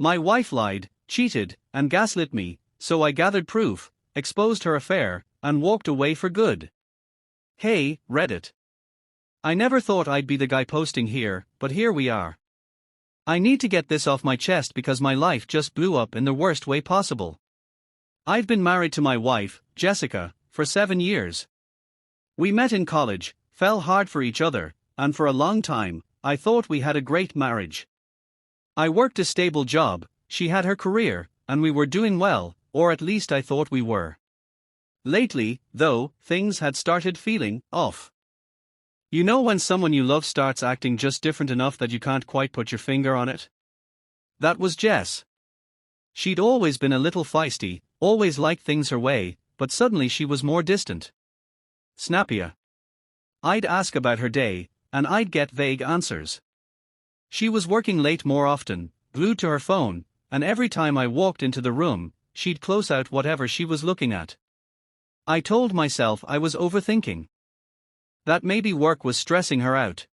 My wife lied, cheated, and gaslit me, so I gathered proof, exposed her affair, and walked away for good. Hey, Reddit. I never thought I'd be the guy posting here, but here we are. I need to get this off my chest because my life just blew up in the worst way possible. I've been married to my wife, Jessica, for 7 years. We met in college, fell hard for each other, and for a long time, I thought we had a great marriage. I worked a stable job, she had her career, and we were doing well, or at least I thought we were. Lately, though, things had started feeling off. You know when someone you love starts acting just different enough that you can't quite put your finger on it? That was Jess. She'd always been a little feisty, always liked things her way, but suddenly she was more distant. Snappier. I'd ask about her day, and I'd get vague answers. She was working late more often, glued to her phone, and every time I walked into the room, she'd close out whatever she was looking at. I told myself I was overthinking. That maybe work was stressing her out.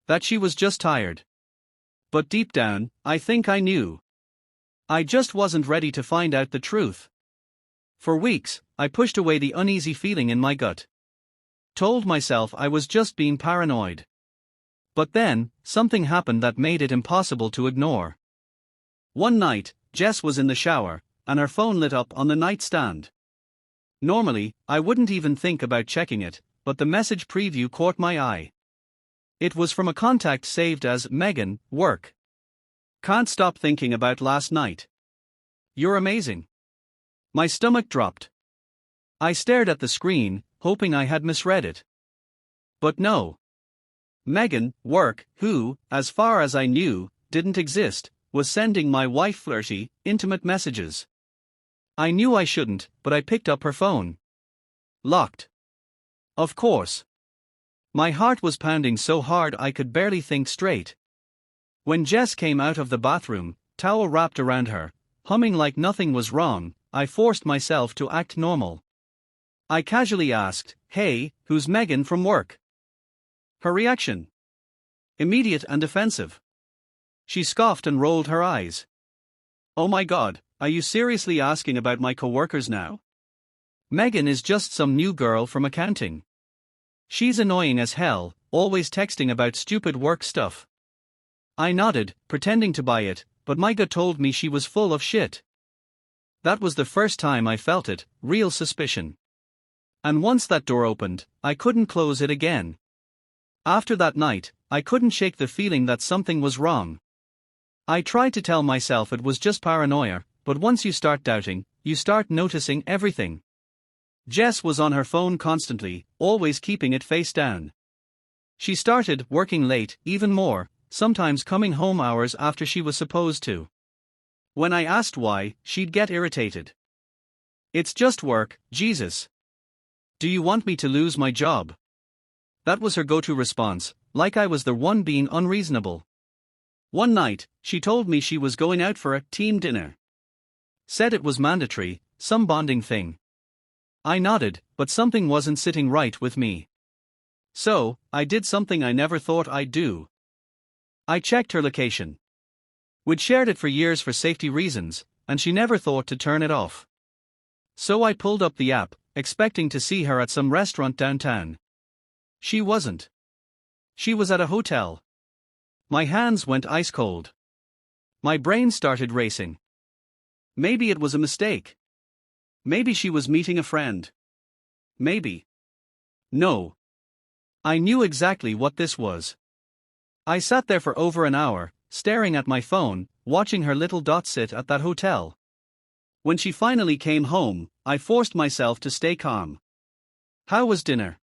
That she was just tired. But deep down, I think I knew. I just wasn't ready to find out the truth. For weeks, I pushed away the uneasy feeling in my gut. Told myself I was just being paranoid. But then, something happened that made it impossible to ignore. One night, Jess was in the shower, and her phone lit up on the nightstand. Normally, I wouldn't even think about checking it, but the message preview caught my eye. It was from a contact saved as Megan, work. Can't stop thinking about last night. You're amazing. My stomach dropped. I stared at the screen, hoping I had misread it. But no. Megan, work, who, as far as I knew, didn't exist, was sending my wife flirty, intimate messages. I knew I shouldn't, but I picked up her phone. Locked. Of course. My heart was pounding so hard I could barely think straight. When Jess came out of the bathroom, towel wrapped around her, humming like nothing was wrong, I forced myself to act normal. I casually asked, "Hey, who's Megan from work?" Her reaction? Immediate and defensive. She scoffed and rolled her eyes. Oh my God, are you seriously asking about my coworkers now? Megan is just some new girl from accounting. She's annoying as hell, always texting about stupid work stuff. I nodded, pretending to buy it, but my gut told me she was full of shit. That was the first time I felt it, real suspicion. And once that door opened, I couldn't close it again. After that night, I couldn't shake the feeling that something was wrong. I tried to tell myself it was just paranoia, but once you start doubting, you start noticing everything. Jess was on her phone constantly, always keeping it face down. She started working late, even more, sometimes coming home hours after she was supposed to. When I asked why, she'd get irritated. It's just work, Jesus. Do you want me to lose my job? That was her go-to response, like I was the one being unreasonable. One night, she told me she was going out for a team dinner. Said it was mandatory, some bonding thing. I nodded, but something wasn't sitting right with me. So, I did something I never thought I'd do. I checked her location. We'd shared it for years for safety reasons, and she never thought to turn it off. So I pulled up the app, expecting to see her at some restaurant downtown. She wasn't. She was at a hotel. My hands went ice cold. My brain started racing. Maybe it was a mistake. Maybe she was meeting a friend. Maybe. No. I knew exactly what this was. I sat there for over an hour, staring at my phone, watching her little dot sit at that hotel. When she finally came home, I forced myself to stay calm. How was dinner?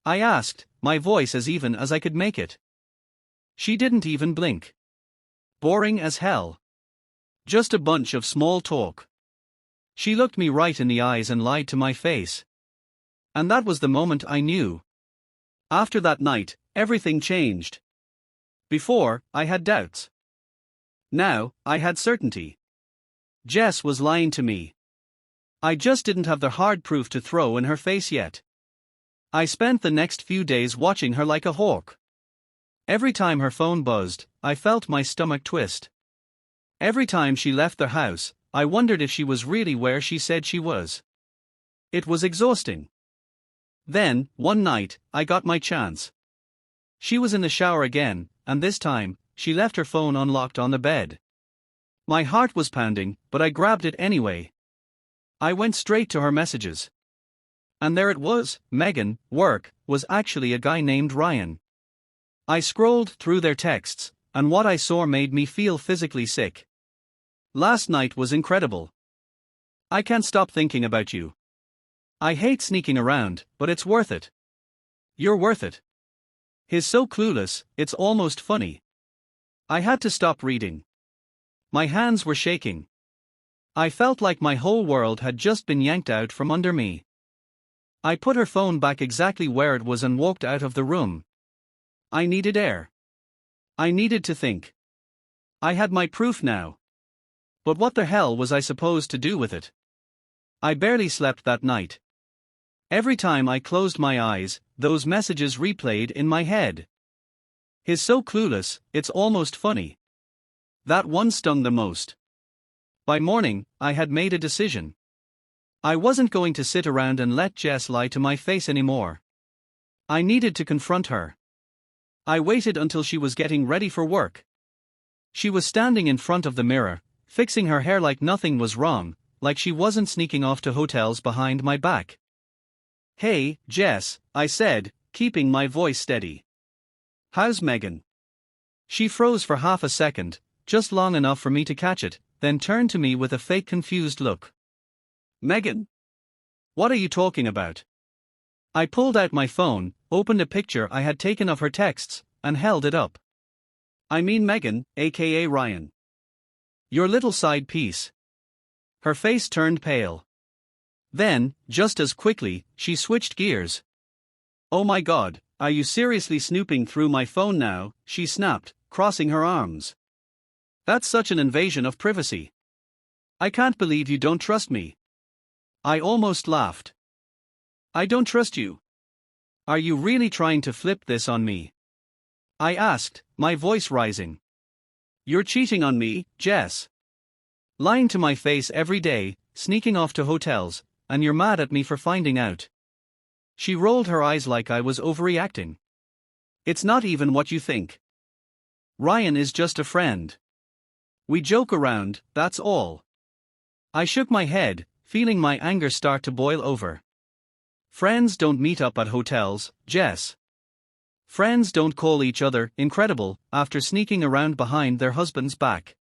I asked, my voice as even as I could make it. She didn't even blink. Boring as hell. Just a bunch of small talk. She looked me right in the eyes and lied to my face. And that was the moment I knew. After that night, everything changed. Before, I had doubts. Now, I had certainty. Jess was lying to me. I just didn't have the hard proof to throw in her face yet. I spent the next few days watching her like a hawk. Every time her phone buzzed, I felt my stomach twist. Every time she left the house, I wondered if she was really where she said she was. It was exhausting. Then, one night, I got my chance. She was in the shower again, and this time, she left her phone unlocked on the bed. My heart was pounding, but I grabbed it anyway. I went straight to her messages. And there it was, Megan, work, was actually a guy named Ryan. I scrolled through their texts, and what I saw made me feel physically sick. Last night was incredible. I can't stop thinking about you. I hate sneaking around, but it's worth it. You're worth it. He's so clueless, it's almost funny. I had to stop reading. My hands were shaking. I felt like my whole world had just been yanked out from under me. I put her phone back exactly where it was and walked out of the room. I needed air. I needed to think. I had my proof now. But what the hell was I supposed to do with it? I barely slept that night. Every time I closed my eyes, those messages replayed in my head. He's so clueless, it's almost funny. That one stung the most. By morning, I had made a decision. I wasn't going to sit around and let Jess lie to my face anymore. I needed to confront her. I waited until she was getting ready for work. She was standing in front of the mirror, fixing her hair like nothing was wrong, like she wasn't sneaking off to hotels behind my back. "Hey, Jess," I said, keeping my voice steady. "How's Megan?" She froze for half a second, just long enough for me to catch it, then turned to me with a fake confused look. "Megan? What are you talking about?" I pulled out my phone, opened a picture I had taken of her texts, and held it up. "I mean Megan, aka Ryan. Your little side piece." Her face turned pale. Then, just as quickly, she switched gears. "Oh my God, are you seriously snooping through my phone now?" she snapped, crossing her arms. "That's such an invasion of privacy. I can't believe you don't trust me." I almost laughed. "I don't trust you. Are you really trying to flip this on me?" I asked, my voice rising. "You're cheating on me, Jess. Lying to my face every day, sneaking off to hotels, and you're mad at me for finding out." She rolled her eyes like I was overreacting. "It's not even what you think. Ryan is just a friend. We joke around, that's all." I shook my head, feeling my anger start to boil over. Friends don't meet up at hotels, Jess. Friends don't call each other incredible after sneaking around behind their husband's back.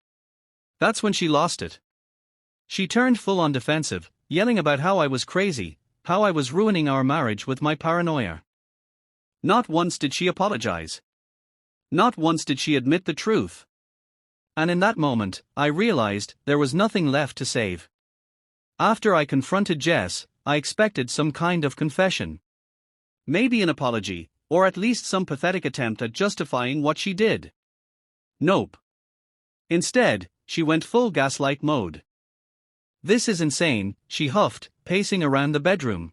That's when she lost it. She turned full on defensive, yelling about how I was crazy, how I was ruining our marriage with my paranoia. Not once did she apologize. Not once did she admit the truth. And in that moment, I realized there was nothing left to save. After I confronted Jess, I expected some kind of confession. Maybe an apology, or at least some pathetic attempt at justifying what she did. Nope. Instead, she went full gaslight mode. "This is insane," she huffed, pacing around the bedroom.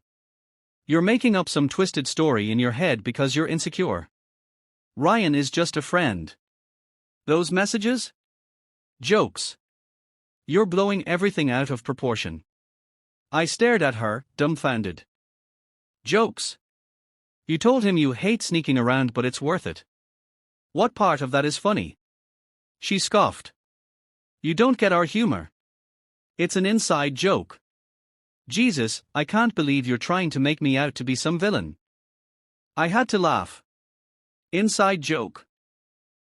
"You're making up some twisted story in your head because you're insecure. Ryan is just a friend. Those messages? Jokes. You're blowing everything out of proportion." I stared at her, dumbfounded. "Jokes? You told him you hate sneaking around but it's worth it. What part of that is funny?" She scoffed. "You don't get our humor. It's an inside joke. Jesus, I can't believe you're trying to make me out to be some villain." I had to laugh. Inside joke.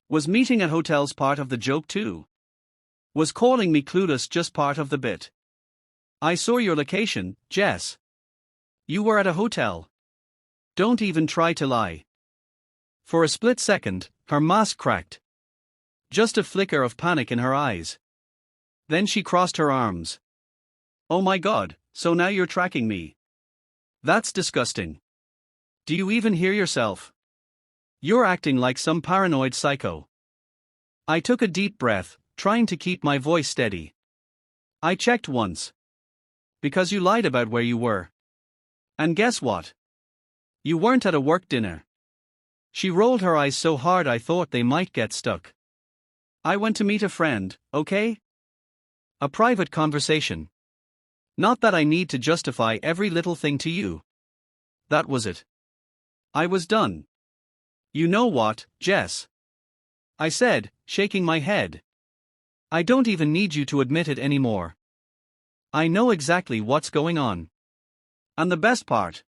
Was meeting at hotels part of the joke too? Was calling me clueless just part of the bit? "I saw your location, Jess. You were at a hotel. Don't even try to lie." For a split second, her mask cracked. Just a flicker of panic in her eyes. Then she crossed her arms. "Oh my God, so now you're tracking me. That's disgusting. Do you even hear yourself? You're acting like some paranoid psycho." I took a deep breath, trying to keep my voice steady. "I checked once. Because you lied about where you were. And guess what? You weren't at a work dinner." She rolled her eyes so hard I thought they might get stuck. "I went to meet a friend, okay? A private conversation. Not that I need to justify every little thing to you. That was it. I was done. You know what, Jess? I said, shaking my head. I don't even need you to admit it anymore. I know exactly what's going on. And the best part?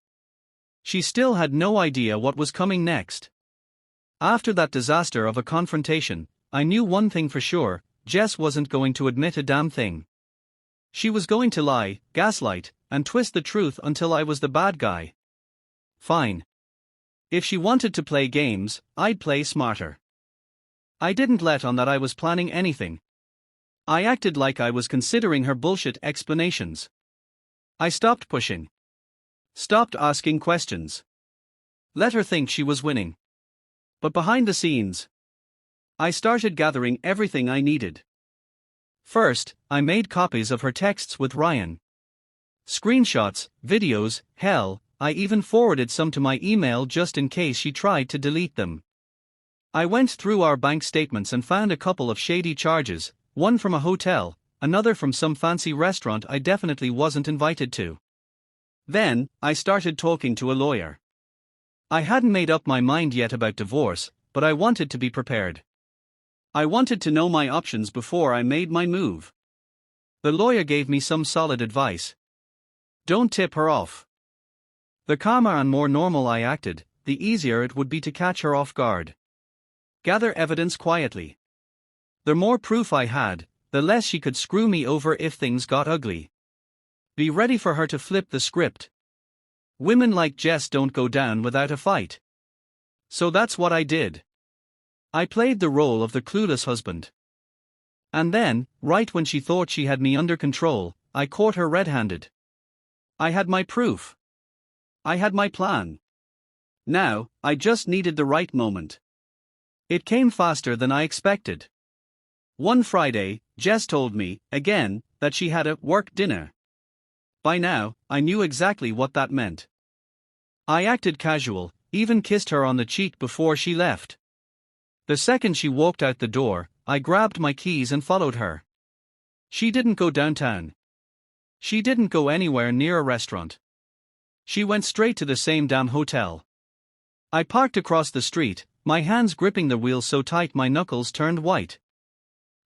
She still had no idea what was coming next. After that disaster of a confrontation, I knew one thing for sure: Jess wasn't going to admit a damn thing. She was going to lie, gaslight, and twist the truth until I was the bad guy. Fine. If she wanted to play games, I'd play smarter. I didn't let on that I was planning anything. I acted like I was considering her bullshit explanations. I stopped pushing. Stopped asking questions. Let her think she was winning. But behind the scenes, I started gathering everything I needed. First, I made copies of her texts with Ryan. Screenshots, videos, hell, I even forwarded some to my email just in case she tried to delete them. I went through our bank statements and found a couple of shady charges, one from a hotel, another from some fancy restaurant I definitely wasn't invited to. Then, I started talking to a lawyer. I hadn't made up my mind yet about divorce, but I wanted to be prepared. I wanted to know my options before I made my move. The lawyer gave me some solid advice. Don't tip her off. The calmer and more normal I acted, the easier it would be to catch her off guard. Gather evidence quietly. The more proof I had, the less she could screw me over if things got ugly. Be ready for her to flip the script. Women like Jess don't go down without a fight. So that's what I did. I played the role of the clueless husband. And then, right when she thought she had me under control, I caught her red-handed. I had my proof. I had my plan. Now, I just needed the right moment. It came faster than I expected. One Friday, Jess told me, again, that she had a work dinner. By now, I knew exactly what that meant. I acted casual, even kissed her on the cheek before she left. The second she walked out the door, I grabbed my keys and followed her. She didn't go downtown. She didn't go anywhere near a restaurant. She went straight to the same damn hotel. I parked across the street, my hands gripping the wheel so tight my knuckles turned white.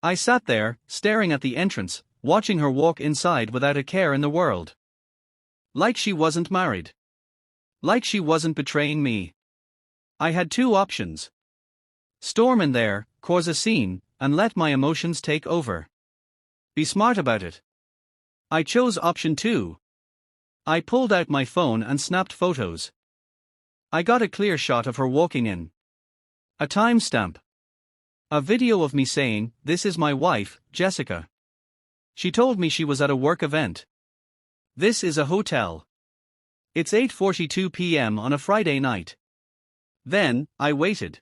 I sat there, staring at the entrance, watching her walk inside without a care in the world. Like she wasn't married. Like she wasn't betraying me. I had two options. Storm in there, cause a scene, and let my emotions take over. Be smart about it. I chose option 2. I pulled out my phone and snapped photos. I got a clear shot of her walking in. A timestamp. A video of me saying, "This is my wife, Jessica." She told me she was at a work event. This is a hotel. It's 8:42 p.m. on a Friday night. Then, I waited.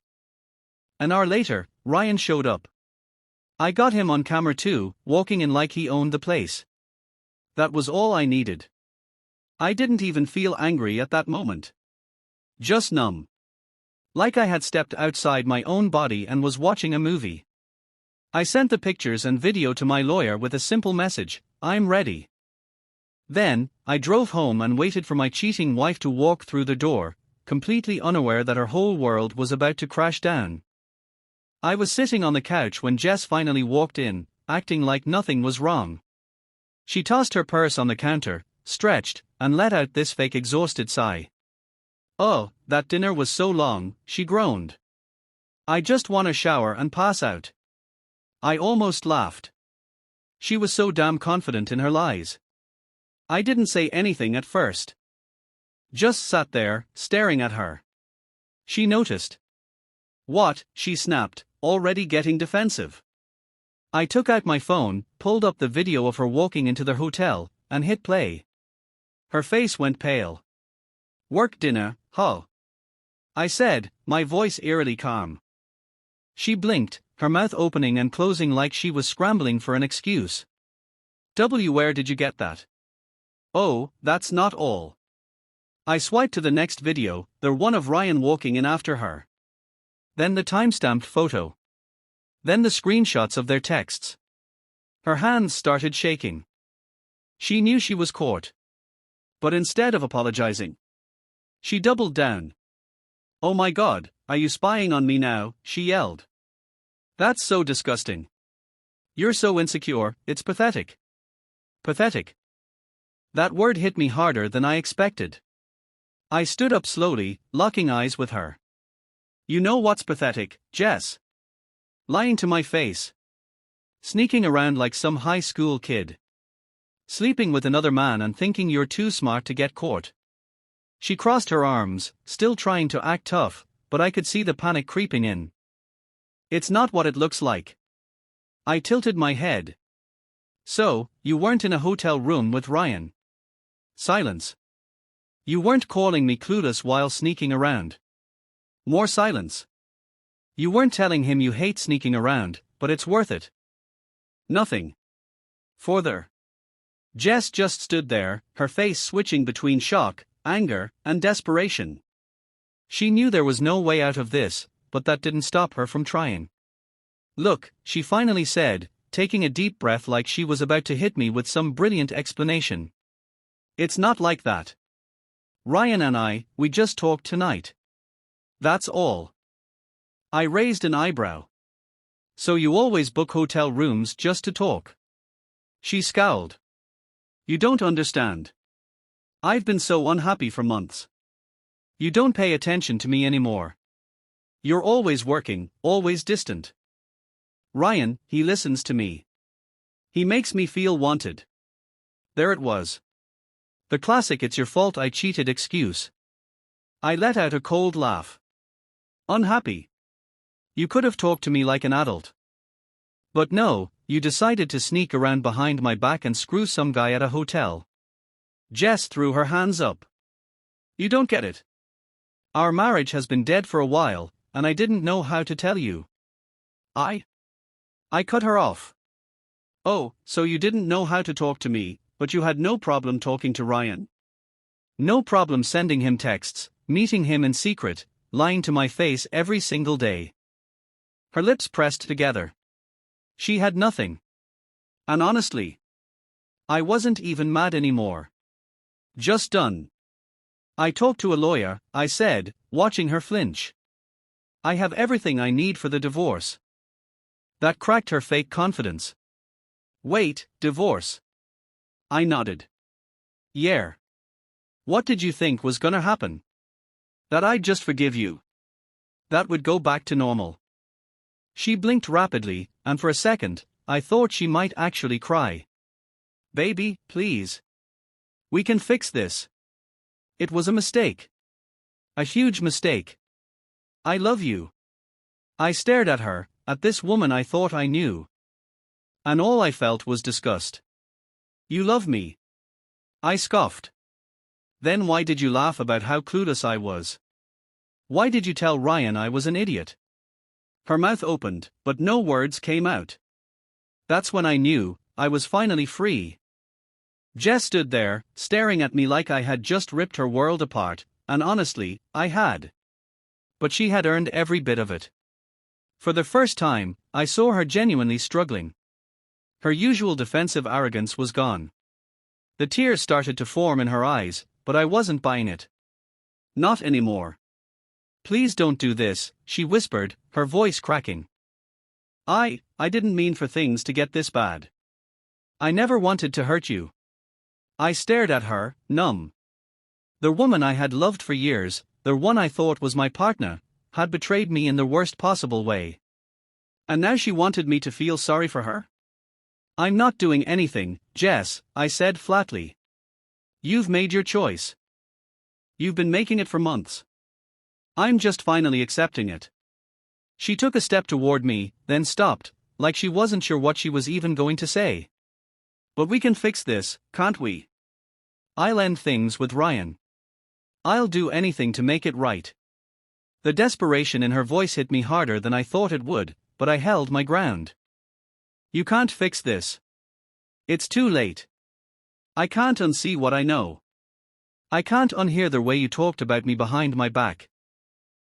An hour later, Ryan showed up. I got him on camera too, walking in like he owned the place. That was all I needed. I didn't even feel angry at that moment. Just numb. Like I had stepped outside my own body and was watching a movie. I sent the pictures and video to my lawyer with a simple message: "I'm ready." Then, I drove home and waited for my cheating wife to walk through the door, completely unaware that her whole world was about to crash down. I was sitting on the couch when Jess finally walked in, acting like nothing was wrong. She tossed her purse on the counter, stretched, and let out this fake exhausted sigh. "Oh, that dinner was so long," she groaned. "I just want a shower and pass out." I almost laughed. She was so damn confident in her lies. I didn't say anything at first. Just sat there, staring at her. She noticed. "What?" she snapped, already getting defensive. I took out my phone, pulled up the video of her walking into the hotel, and hit play. Her face went pale. "Work dinner, huh?" I said, my voice eerily calm. She blinked, her mouth opening and closing like she was scrambling for an excuse. Where did you get that?" "Oh, that's not all." I swiped to the next video, the one of Ryan walking in after her. Then the timestamped photo. Then the screenshots of their texts. Her hands started shaking. She knew she was caught. But instead of apologizing, she doubled down. "Oh my God, are you spying on me now?" she yelled. "That's so disgusting. You're so insecure, it's pathetic." Pathetic. That word hit me harder than I expected. I stood up slowly, locking eyes with her. "You know what's pathetic, Jess? Lying to my face. Sneaking around like some high school kid. Sleeping with another man and thinking you're too smart to get caught." She crossed her arms, still trying to act tough, but I could see the panic creeping in. "It's not what it looks like." I tilted my head. "So, you weren't in a hotel room with Ryan?" Silence. "You weren't calling me clueless while sneaking around?" More silence. "You weren't telling him you hate sneaking around, but it's worth it?" Nothing. Further. Jess just stood there, her face switching between shock, anger, and desperation. She knew there was no way out of this, but that didn't stop her from trying. "Look," she finally said, taking a deep breath like she was about to hit me with some brilliant explanation. "It's not like that. Ryan and we just talked tonight. That's all." I raised an eyebrow. "So you always book hotel rooms just to talk?" She scowled. "You don't understand. I've been so unhappy for months. You don't pay attention to me anymore. You're always working, always distant. Ryan, he listens to me. He makes me feel wanted." There it was. The classic "it's your fault I cheated" excuse. I let out a cold laugh. "Unhappy? You could have talked to me like an adult. But no, you decided to sneak around behind my back and screw some guy at a hotel." Jess threw her hands up. "You don't get it. Our marriage has been dead for a while, and I didn't know how to tell you." I cut her off. "Oh, so you didn't know how to talk to me, but you had no problem talking to Ryan? No problem sending him texts, meeting him in secret, lying to my face every single day?" Her lips pressed together. She had nothing. And honestly, I wasn't even mad anymore. Just done. "I talked to a lawyer," I said, watching her flinch. "I have everything I need for the divorce." That cracked her fake confidence. "Wait, divorce?" I nodded. "Yeah. What did you think was gonna happen? That I'd just forgive you? That would go back to normal?" She blinked rapidly, and for a second, I thought she might actually cry. "Baby, please. We can fix this. It was a mistake. A huge mistake. I love you." I stared at her, at this woman I thought I knew. And all I felt was disgust. "You love me?" I scoffed. "Then why did you laugh about how clueless I was? Why did you tell Ryan I was an idiot?" Her mouth opened, but no words came out. That's when I knew I was finally free. Jess stood there, staring at me like I had just ripped her world apart, and honestly, I had. But she had earned every bit of it. For the first time, I saw her genuinely struggling. Her usual defensive arrogance was gone. The tears started to form in her eyes, but I wasn't buying it. Not anymore. "Please don't do this," she whispered, her voice cracking. I didn't mean for things to get this bad. I never wanted to hurt you." I stared at her, numb. The woman I had loved for years, the one I thought was my partner, had betrayed me in the worst possible way. And now she wanted me to feel sorry for her? "I'm not doing anything, Jess," I said flatly. "You've made your choice. You've been making it for months. I'm just finally accepting it." She took a step toward me, then stopped, like she wasn't sure what she was even going to say. "But we can fix this, can't we? I'll end things with Ryan. I'll do anything to make it right." The desperation in her voice hit me harder than I thought it would, but I held my ground. "You can't fix this. It's too late. I can't unsee what I know. I can't unhear the way you talked about me behind my back."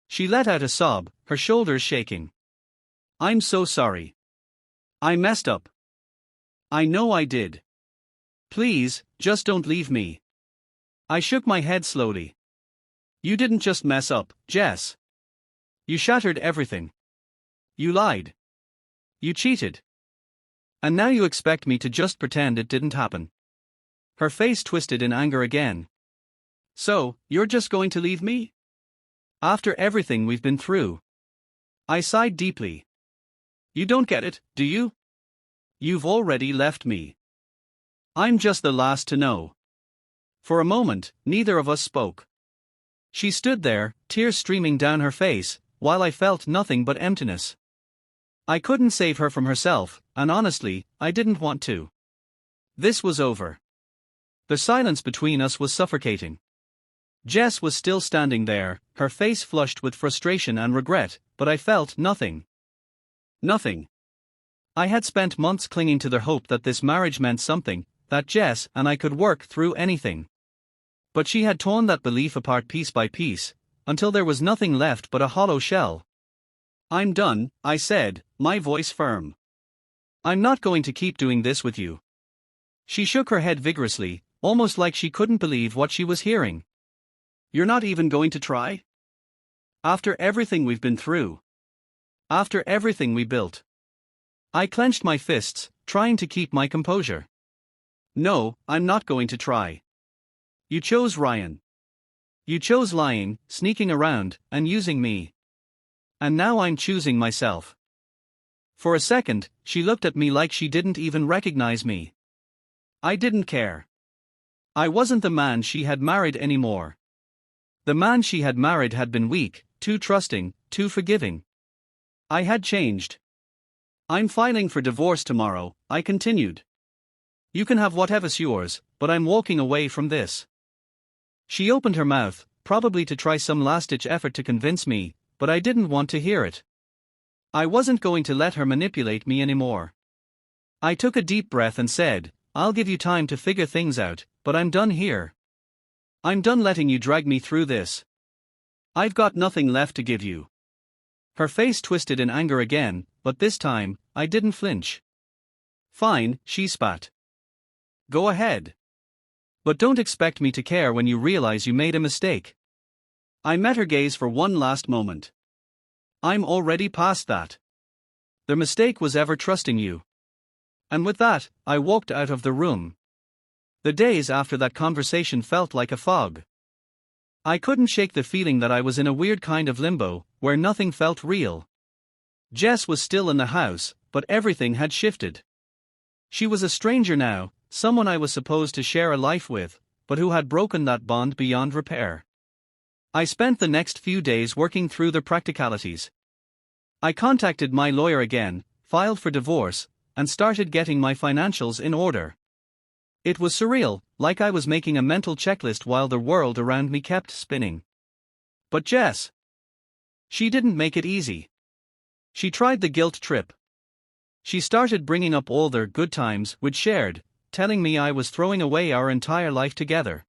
She let out a sob, her shoulders shaking. "I'm so sorry. I messed up. I know I did. Please, just don't leave me. I shook my head slowly. You didn't just mess up, Jess. You shattered everything. You lied. You cheated. And now you expect me to just pretend it didn't happen. Her face twisted in anger again. So, you're just going to leave me? After everything we've been through. I sighed deeply. You don't get it, do you? You've already left me. I'm just the last to know. For a moment, neither of us spoke. She stood there, tears streaming down her face, while I felt nothing but emptiness. I couldn't save her from herself, and honestly, I didn't want to. This was over. The silence between us was suffocating. Jess was still standing there, her face flushed with frustration and regret, but I felt nothing. Nothing. I had spent months clinging to the hope that this marriage meant something, that Jess and I could work through anything. But she had torn that belief apart piece by piece, until there was nothing left but a hollow shell. I'm done, I said, my voice firm. I'm not going to keep doing this with you. She shook her head vigorously, almost like she couldn't believe what she was hearing. You're not even going to try? After everything we've been through. After everything we built. I clenched my fists, trying to keep my composure. No, I'm not going to try. You chose Ryan. You chose lying, sneaking around, and using me. And now I'm choosing myself. For a second, she looked at me like she didn't even recognize me. I didn't care. I wasn't the man she had married anymore. The man she had married had been weak, too trusting, too forgiving. I had changed. I'm filing for divorce tomorrow, I continued. You can have whatever's yours, but I'm walking away from this. She opened her mouth, probably to try some last-ditch effort to convince me, but I didn't want to hear it. I wasn't going to let her manipulate me anymore. I took a deep breath and said, I'll give you time to figure things out, but I'm done here. I'm done letting you drag me through this. I've got nothing left to give you. Her face twisted in anger again, but this time, I didn't flinch. Fine, she spat. Go ahead. But don't expect me to care when you realize you made a mistake. I met her gaze for one last moment. I'm already past that. The mistake was ever trusting you. And with that, I walked out of the room. The days after that conversation felt like a fog. I couldn't shake the feeling that I was in a weird kind of limbo, where nothing felt real. Jess was still in the house, but everything had shifted. She was a stranger now, someone I was supposed to share a life with, but who had broken that bond beyond repair. I spent the next few days working through the practicalities. I contacted my lawyer again, filed for divorce, and started getting my financials in order. It was surreal, like I was making a mental checklist while the world around me kept spinning. But Jess, she didn't make it easy. She tried the guilt trip. She started bringing up all their good times we'd shared, telling me I was throwing away our entire life together.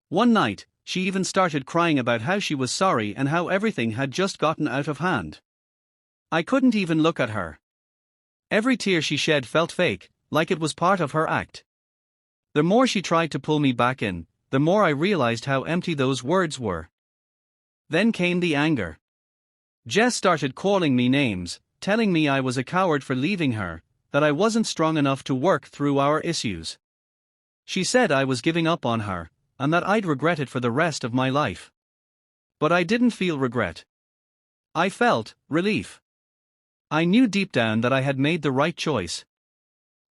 One night, she even started crying about how she was sorry and how everything had just gotten out of hand. I couldn't even look at her. Every tear she shed felt fake, like it was part of her act. The more she tried to pull me back in, the more I realized how empty those words were. Then came the anger. Jess started calling me names, telling me I was a coward for leaving her, that I wasn't strong enough to work through our issues. She said I was giving up on her, and that I'd regret it for the rest of my life. But I didn't feel regret. I felt relief. I knew deep down that I had made the right choice.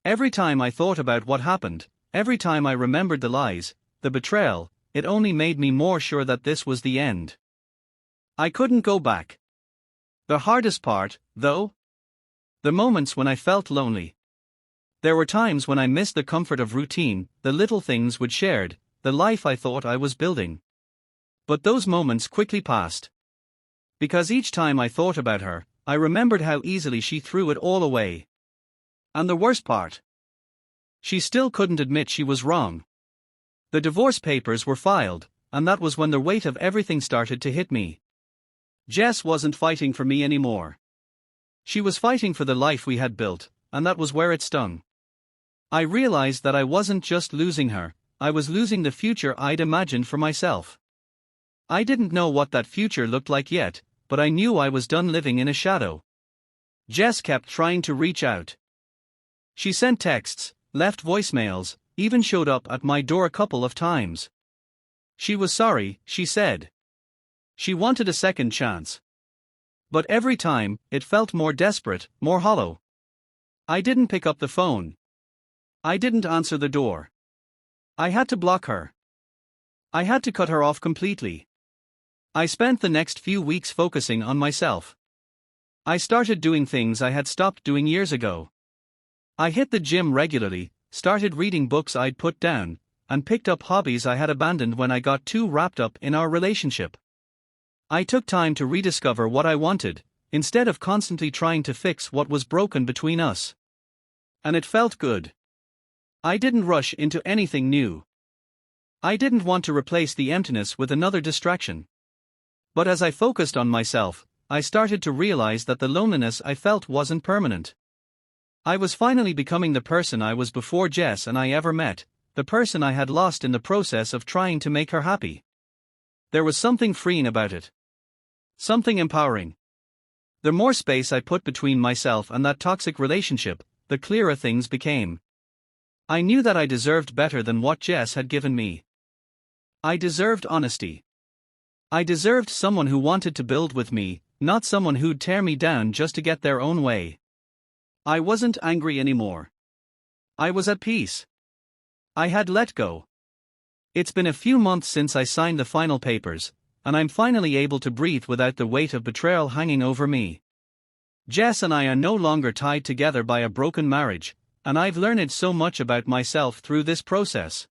Every time I thought about what happened, every time I remembered the lies, the betrayal, it only made me more sure that this was the end. I couldn't go back. The hardest part, though? The moments when I felt lonely. There were times when I missed the comfort of routine, the little things we'd shared, the life I thought I was building. But those moments quickly passed. Because each time I thought about her, I remembered how easily she threw it all away. And the worst part? She still couldn't admit she was wrong. The divorce papers were filed, and that was when the weight of everything started to hit me. Jess wasn't fighting for me anymore. She was fighting for the life we had built, and that was where it stung. I realized that I wasn't just losing her, I was losing the future I'd imagined for myself. I didn't know what that future looked like yet, but I knew I was done living in a shadow. Jess kept trying to reach out. She sent texts, left voicemails, even showed up at my door a couple of times. She was sorry, she said. She wanted a second chance. But every time, it felt more desperate, more hollow. I didn't pick up the phone. I didn't answer the door. I had to block her. I had to cut her off completely. I spent the next few weeks focusing on myself. I started doing things I had stopped doing years ago. I hit the gym regularly, started reading books I'd put down, and picked up hobbies I had abandoned when I got too wrapped up in our relationship. I took time to rediscover what I wanted, instead of constantly trying to fix what was broken between us. And it felt good. I didn't rush into anything new. I didn't want to replace the emptiness with another distraction. But as I focused on myself, I started to realize that the loneliness I felt wasn't permanent. I was finally becoming the person I was before Jess and I ever met, the person I had lost in the process of trying to make her happy. There was something freeing about it. Something empowering. The more space I put between myself and that toxic relationship, the clearer things became. I knew that I deserved better than what Jess had given me. I deserved honesty. I deserved someone who wanted to build with me, not someone who'd tear me down just to get their own way. I wasn't angry anymore. I was at peace. I had let go. It's been a few months since I signed the final papers, and I'm finally able to breathe without the weight of betrayal hanging over me. Jess and I are no longer tied together by a broken marriage, and I've learned so much about myself through this process.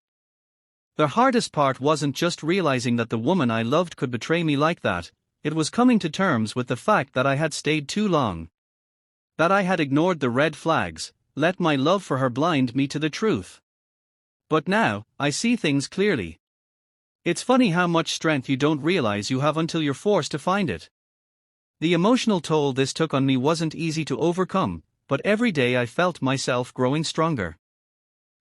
The hardest part wasn't just realizing that the woman I loved could betray me like that, it was coming to terms with the fact that I had stayed too long. That I had ignored the red flags, let my love for her blind me to the truth. But now, I see things clearly. It's funny how much strength you don't realize you have until you're forced to find it. The emotional toll this took on me wasn't easy to overcome, but every day I felt myself growing stronger.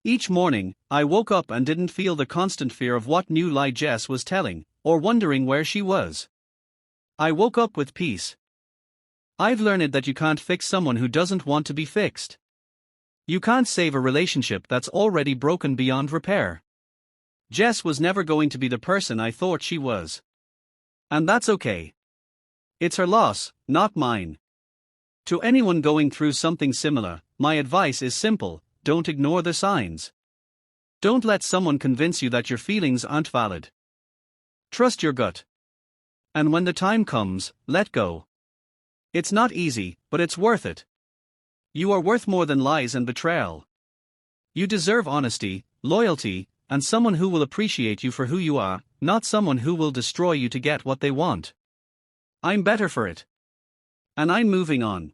Each morning, I woke up and didn't feel the constant fear of what new lie Jess was telling, or wondering where she was. I woke up with peace. I've learned that you can't fix someone who doesn't want to be fixed. You can't save a relationship that's already broken beyond repair. Jess was never going to be the person I thought she was. And that's okay. It's her loss, not mine. To anyone going through something similar, my advice is simple: don't ignore the signs. Don't let someone convince you that your feelings aren't valid. Trust your gut. And when the time comes, let go. It's not easy, but it's worth it. You are worth more than lies and betrayal. You deserve honesty, loyalty, and someone who will appreciate you for who you are, not someone who will destroy you to get what they want. I'm better for it. And I'm moving on.